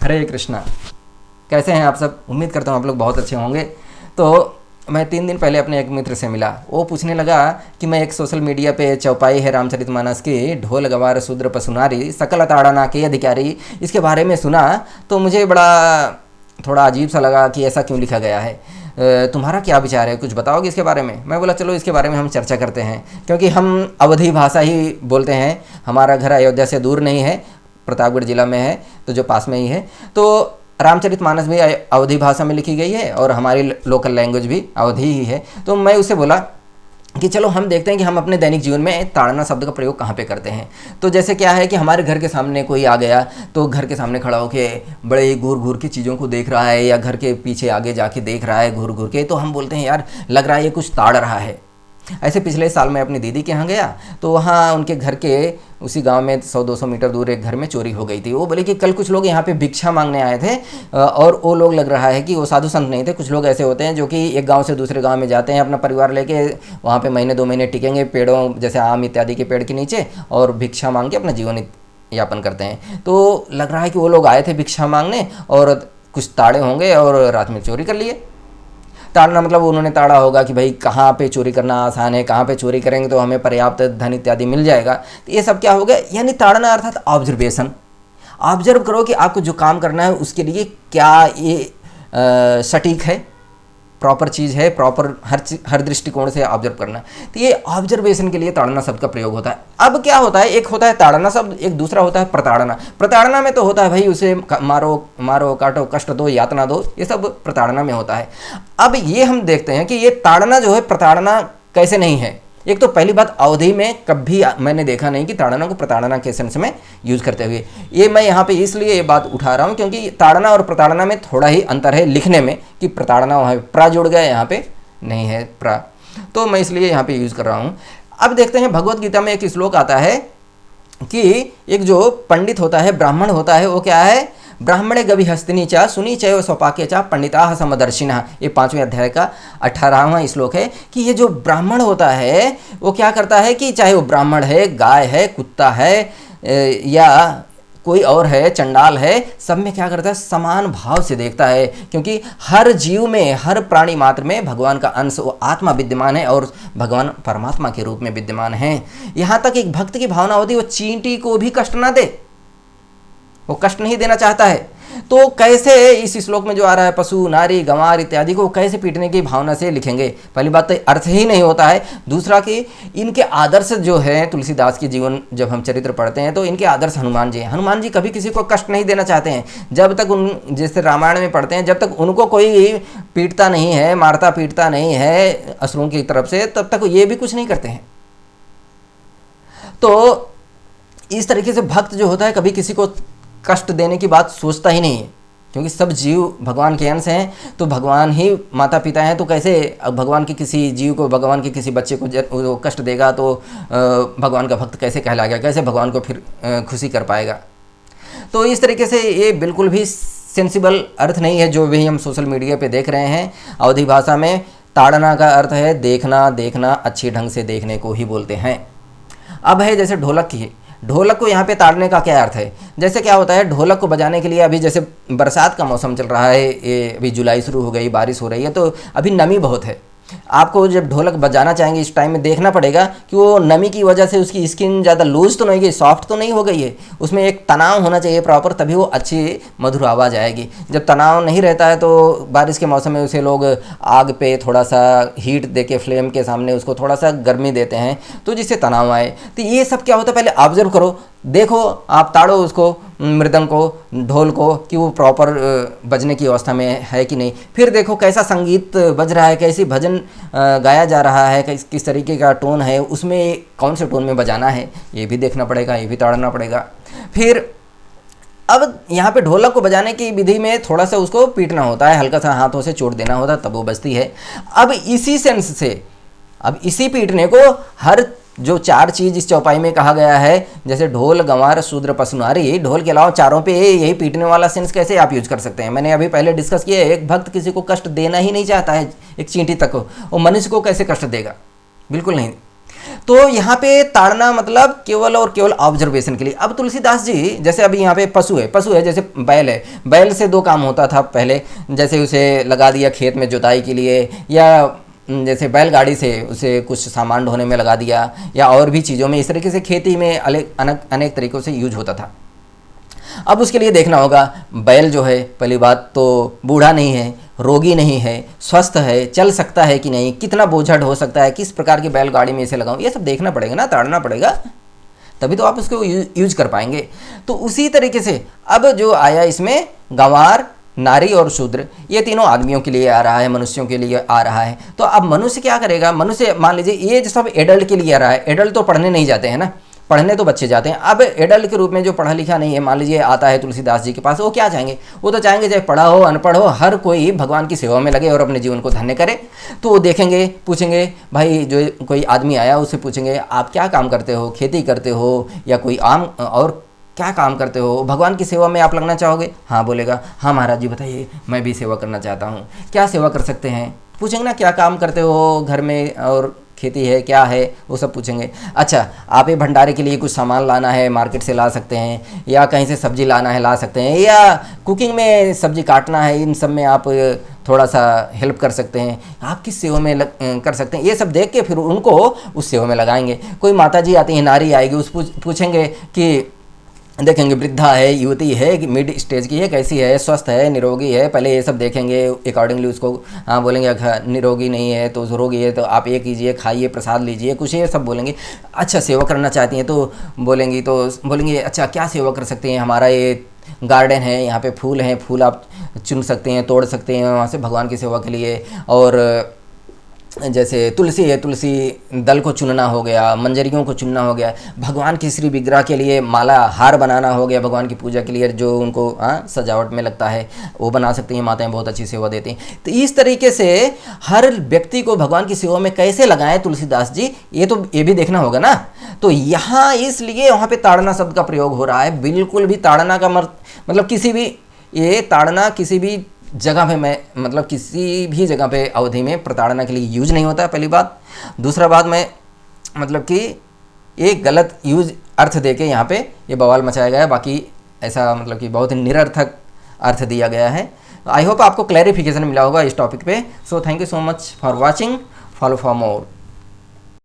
हरे कृष्णा। कैसे हैं आप सब? उम्मीद करता हूँ आप लोग बहुत अच्छे होंगे। तो मैं 3 दिन पहले अपने एक मित्र से मिला। वो पूछने लगा कि मैं एक सोशल मीडिया पे चौपाई है रामचरितमानस की, ढोल गवार शूद्र पशुनारी सकल ताड़ना के अधिकारी, इसके बारे में सुना तो मुझे बड़ा थोड़ा अजीब सा लगा कि ऐसा क्यों लिखा गया है। तुम्हारा क्या विचार है, कुछ बताओगे इसके बारे में? मैं बोला चलो इसके बारे में हम चर्चा करते हैं, क्योंकि हम अवधी भाषा ही बोलते हैं। हमारा घर अयोध्या से दूर नहीं है, प्रतापगढ़ जिला में है, तो जो पास में ही है। तो रामचरितमानस भी अवधी भाषा में लिखी गई है और हमारी लोकल लैंग्वेज भी अवधी ही है। तो मैं उससे बोला कि चलो हम देखते हैं कि हम अपने दैनिक जीवन में ताड़ना शब्द का प्रयोग कहाँ पे करते हैं। तो जैसे क्या है कि हमारे घर के सामने कोई आ गया तो घर के सामने खड़ा होके बड़े ही घूर घूर के चीज़ों को देख रहा है, या घर के पीछे आगे जाके देख रहा है घूर घूर के, तो हम बोलते हैं यार लग रहा है ये कुछ ताड़ रहा है। ऐसे पिछले साल मैं अपनी दीदी के यहाँ गया तो वहाँ उनके घर के उसी गांव में 100-200 मीटर दूर एक घर में चोरी हो गई थी। वो बोले कि कल कुछ लोग यहाँ पे भिक्षा मांगने आए थे, और वो लोग लग रहा है कि वो साधु संत नहीं थे। कुछ लोग ऐसे होते हैं जो कि एक गांव से दूसरे गांव में जाते हैं अपना परिवार लेके, वहाँ पे महीने 2 महीने टिकेंगे पेड़ों जैसे आम इत्यादि के पेड़ के नीचे, और भिक्षा मांग के अपना जीवन यापन करते हैं। तो लग रहा है कि वो लोग आए थे भिक्षा मांगने और कुछ ताड़े होंगे और रात में चोरी कर लिए। ताड़ना मतलब उन्होंने ताड़ा होगा कि भाई कहाँ पे चोरी करना आसान है, कहाँ पे चोरी करेंगे तो हमें पर्याप्त धन इत्यादि मिल जाएगा। तो ये सब क्या हो गया, यानी ताड़ना अर्थात ऑब्जर्वेशन। ऑब्जर्व करो कि आपको जो काम करना है उसके लिए क्या ये सटीक है, प्रॉपर चीज़ है, प्रॉपर हर दृष्टिकोण से ऑब्जर्व करना। तो ये ऑब्जर्वेशन के लिए ताड़ना शब्द का प्रयोग होता है। अब क्या होता है, एक होता है ताड़ना शब्द, एक दूसरा होता है प्रताड़ना। प्रताड़ना में तो होता है भाई उसे मारो मारो काटो कष्ट दो यातना दो, ये सब प्रताड़ना में होता है। अब ये हम देखते हैं कि ये ताड़ना जो है प्रताड़ना कैसे नहीं है। एक तो पहली बात, अवधि में कभी मैंने देखा नहीं कि ताड़ना को प्रताड़ना के सेंस में यूज करते हुए। ये मैं यहाँ पे इसलिए ये बात उठा रहा हूँ क्योंकि ताड़ना और प्रताड़ना में थोड़ा ही अंतर है लिखने में, कि प्रताड़ना वहाँ प्रा जुड़ गया, यहाँ पे नहीं है प्रा, तो मैं इसलिए यहाँ पे यूज कर रहा हूँ। अब देखते हैं भगवत गीता में एक श्लोक आता है कि एक जो पंडित होता है, ब्राह्मण होता है, वो क्या है, ब्राह्मणे गविहस्तिनी चा सुनी चैव स्वपाके चा पंडिता समदर्शिना। ये 5वें अध्याय का 18वां श्लोक है कि ये जो ब्राह्मण होता है वो क्या करता है कि चाहे वो ब्राह्मण है, गाय है, कुत्ता है, या कोई और है, चंडाल है, सब में क्या करता है, समान भाव से देखता है। क्योंकि हर जीव में, हर प्राणी मात्र में भगवान का अंश, वो आत्मा विद्यमान है और भगवान परमात्मा के रूप में विद्यमान है। यहाँ तक एक भक्त की भावना होती है वो चींटी को भी कष्ट ना दे, वो कष्ट नहीं देना चाहता है। तो कैसे इस श्लोक में जो आ रहा है पशु नारी गंवार इत्यादि को कैसे पीटने की भावना से लिखेंगे? पहली बात तो अर्थ ही नहीं होता है। दूसरा कि इनके आदर्श जो है, तुलसीदास की जीवन जब हम चरित्र पढ़ते हैं तो इनके आदर्श हनुमान जी हैं। हनुमान जी कभी किसी को कष्ट नहीं देना चाहते हैं। जब तक जैसे रामायण में पढ़ते हैं, जब तक उनको कोई पीटता नहीं है, मारता पीटता नहीं है असुरों की तरफ से, तब तक ये भी कुछ नहीं करते हैं। तो इस तरीके से भक्त जो होता है कभी किसी को कष्ट देने की बात सोचता ही नहीं है, क्योंकि सब जीव भगवान के अंश हैं। तो भगवान ही माता पिता हैं, तो कैसे भगवान के किसी जीव को, भगवान के किसी बच्चे को कष्ट देगा तो भगवान का भक्त कैसे कहलाएगा, कैसे भगवान को फिर खुशी कर पाएगा? तो इस तरीके से ये बिल्कुल भी सेंसिबल अर्थ नहीं है जो भी हम सोशल मीडिया पे देख रहे हैं। अवधी भाषा में ताड़ना का अर्थ है देखना, देखना अच्छे ढंग से देखने को ही बोलते हैं। अब है जैसे ढोलक की, ढोलक को यहाँ पे ताड़ने का क्या अर्थ है? जैसे क्या होता है, ढोलक को बजाने के लिए अभी जैसे बरसात का मौसम चल रहा है, ये अभी जुलाई शुरू हो गई, बारिश हो रही है, तो अभी नमी बहुत है। आपको जब ढोलक बजाना चाहेंगे इस टाइम में देखना पड़ेगा कि वो नमी की वजह से उसकी स्किन ज़्यादा लूज तो नहीं गई, सॉफ्ट तो नहीं हो गई है, उसमें एक तनाव होना चाहिए प्रॉपर, तभी वो अच्छी मधुर आवाज़ आएगी। जब तनाव नहीं रहता है तो बारिश के मौसम में उसे लोग आग पे थोड़ा सा हीट देके, फ्लेम के सामने उसको थोड़ा सा गर्मी देते हैं, तो जिससे तनाव आए। तो ये सब क्या होता है, पहले ऑब्जर्व करो, देखो, आप ताड़ो उसको, मृदंग को, ढोल को, कि वो प्रॉपर बजने की अवस्था में है कि नहीं। फिर देखो कैसा संगीत बज रहा है, कैसी भजन गाया जा रहा है, किस तरीके का टोन है, उसमें कौन से टोन में बजाना है, ये भी देखना पड़ेगा, ये भी ताड़ना पड़ेगा। फिर अब यहाँ पे ढोलक को बजाने की विधि में थोड़ा सा उसको पीटना होता है, हल्का सा हाथों से चोट देना होता है, तब वो बजती है। अब इसी सेंस से, अब इसी पीटने को हर जो 4 चीज़ इस चौपाई में कहा गया है, जैसे ढोल गंवार शूद्र पशुनारी, ढोल के अलावा चारों पे यही पीटने वाला सेंस कैसे आप यूज कर सकते हैं? मैंने अभी पहले डिस्कस किया है, एक भक्त किसी को कष्ट देना ही नहीं चाहता है, एक चींटी तक को, वो मनुष्य को कैसे कष्ट देगा? बिल्कुल नहीं। तो यहाँ पे ताड़ना मतलब केवल और केवल ऑब्जर्वेशन के लिए। अब तुलसीदास जी जैसे अभी यहाँ पे पशु है जैसे बैल है, बैल से दो काम होता था पहले, जैसे उसे लगा दिया खेत में जुताई के लिए, या जैसे बैलगाड़ी से उसे कुछ सामान ढोने में लगा दिया, या और भी चीज़ों में, इस तरीके से खेती में अनेक तरीक़ों से यूज होता था। अब उसके लिए देखना होगा बैल जो है, पहली बात तो बूढ़ा नहीं है, रोगी नहीं है, स्वस्थ है, चल सकता है कि नहीं, कितना बोझा ढो सकता है, किस प्रकार की बैलगाड़ी में इसे लगाऊं, ये सब देखना पड़ेगा ना, ताड़ना पड़ेगा, तभी तो आप उसको यूज कर पाएंगे। तो उसी तरीके से अब जो आया इसमें गंवार, नारी और शूद्र, ये तीनों आदमियों के लिए आ रहा है, मनुष्यों के लिए आ रहा है। तो अब मनुष्य क्या करेगा, मनुष्य मान लीजिए ये जो सब एडल्ट के लिए आ रहा है, एडल्ट तो पढ़ने नहीं जाते हैं ना, पढ़ने तो बच्चे जाते हैं। अब एडल्ट के रूप में जो पढ़ा लिखा नहीं है, मान लीजिए आता है तुलसीदास जी के पास, वो क्या चाहेंगे, वो तो चाहेंगे चाहे पढ़ा हो अनपढ़ हो, हर कोई भगवान की सेवा में लगे और अपने जीवन को धन्य करे। तो वो देखेंगे, पूछेंगे, भाई जो कोई आदमी आया उससे पूछेंगे आप क्या काम करते हो, खेती करते हो या कोई आम और क्या काम करते हो, भगवान की सेवा में आप लगना चाहोगे? हाँ बोलेगा, हाँ महाराज जी बताइए, मैं भी सेवा करना चाहता हूँ। क्या सेवा कर सकते हैं? पूछेंगे ना, क्या काम करते हो घर में, और खेती है क्या है, वो सब पूछेंगे। अच्छा, आप ये भंडारे के लिए कुछ सामान लाना है, मार्केट से ला सकते हैं, या कहीं से सब्जी लाना है ला सकते हैं, या कुकिंग में सब्जी काटना है, इन सब में आप थोड़ा सा हेल्प कर सकते हैं, आप किस सेवा में कर सकते हैं। ये सब देख के फिर उनको उस सेवा में लगाएंगे। कोई माता जी आती है, नारी आएगी, उस पूछेंगे कि देखेंगे वृद्धा है, युवती है कि मिड स्टेज की है, कैसी है, स्वस्थ है, निरोगी है, पहले ये सब देखेंगे, अकॉर्डिंगली उसको हाँ बोलेंगे, निरोगी नहीं है तो रोगी है तो आप ये कीजिए, खाइए, प्रसाद लीजिए, कुछ ये सब बोलेंगे। अच्छा, सेवा करना चाहती हैं तो बोलेंगे अच्छा क्या सेवा कर सकते हैं, हमारा ये गार्डन है, यहाँ पे फूल हैं, फूल आप चुन सकते हैं, तोड़ सकते हैं वहाँ से भगवान की सेवा के लिए। और जैसे तुलसी है, तुलसी दल को चुनना हो गया, मंजरियों को चुनना हो गया, भगवान की श्री विग्रह के लिए माला हार बनाना हो गया, भगवान की पूजा के लिए जो उनको सजावट में लगता है वो बना सकती हैं माताएं, बहुत अच्छी सेवा देती हैं। तो इस तरीके से हर व्यक्ति को भगवान की सेवा में कैसे लगाएं तुलसीदास जी, ये भी देखना होगा ना। तो यहाँ इसलिए वहाँ पे ताड़ना शब्द का प्रयोग हो रहा है। बिल्कुल भी ताड़ना का मतलब किसी भी, ये ताड़ना किसी भी जगह पे मैं मतलब किसी भी जगह पे अवधि में प्रताड़ना के लिए यूज नहीं होता है, पहली बात। दूसरा बात, मैं मतलब कि एक गलत यूज अर्थ देके यहाँ पे ये बवाल मचाया गया है, बाकी ऐसा मतलब कि बहुत ही निरर्थक अर्थ दिया गया है। आई होप आपको क्लैरिफिकेशन मिला होगा इस टॉपिक पे। So thank you so much for watching, follow for more.